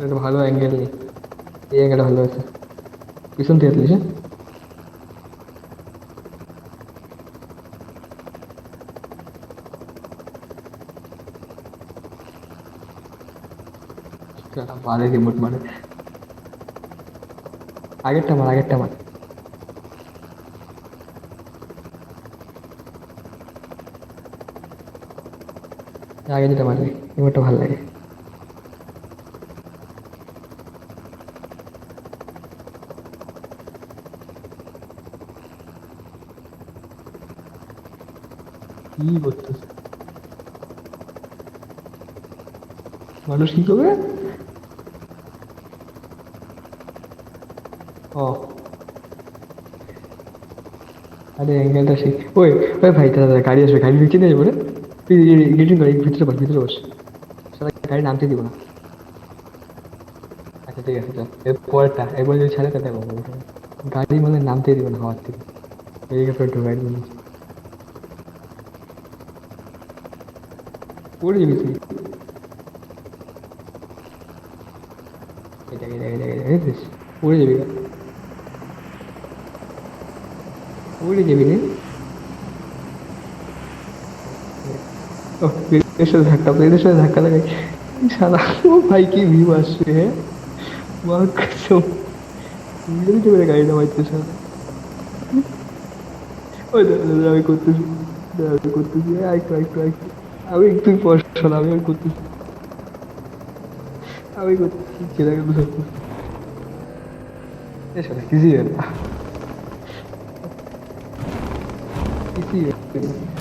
একটা ভালো অ্যাঙ্গেল নেই। এই অ্যাঙ্গেলটা ভালো আছে। পিছন থেকে তুলিস, হ্যাঁ? শালা মারে রিমোট মারে। আগেরটা মার, আগেরটা মার। আগে যেটা মারবি, রিমোটটা ভালো লাগে। কি করতেছে মানুষ, কি করবে? ও, আরে অ্যাঙ্গেলটা সেই। ওই ওই ভাই, দাদা দাদা, গাড়ি আসবে, গাড়ি নিচে নিয়ে যাবো রে। তুই গেটিং করে ভিতরে বস, ভিতরে বস। সারা গাড়ি নামতে দিব না। আচ্ছা ঠিক আছে, চল এর পরেরটা একবার যদি ছাড়ে তাহলে বলবো। গাড়ি মানে নামতে দিব না হাওয়ার থেকে। হেলিকপ্টার ঢোকাই দিব নিচে। পড়ে যাবি তুই। এটা এটা এটা এটা দেখছিস? পড়ে যাবি গা। পড়ে যাবি রে। ও, প্লেনের সাথে ধাক্কা, প্লেনের সাথে ধাক্কা লাগাই। শালা, ও ভাই কি ভিউ আসছে, হ্যাঁ? মা কসম, উল্টো করে গাড়িটা মারতে শালা। ওই দাদা দাদা, আমি করতেছি, দাদা আমি করতেছি, আরেকটু আরেকটু আরেকটু। আমি একটু পর শোনা, আমি করতেছি, আমি করতেছি, ছেলে কিন্তু করতেছি। এ শালা কিছুই হয় না, কিছুই হয় না।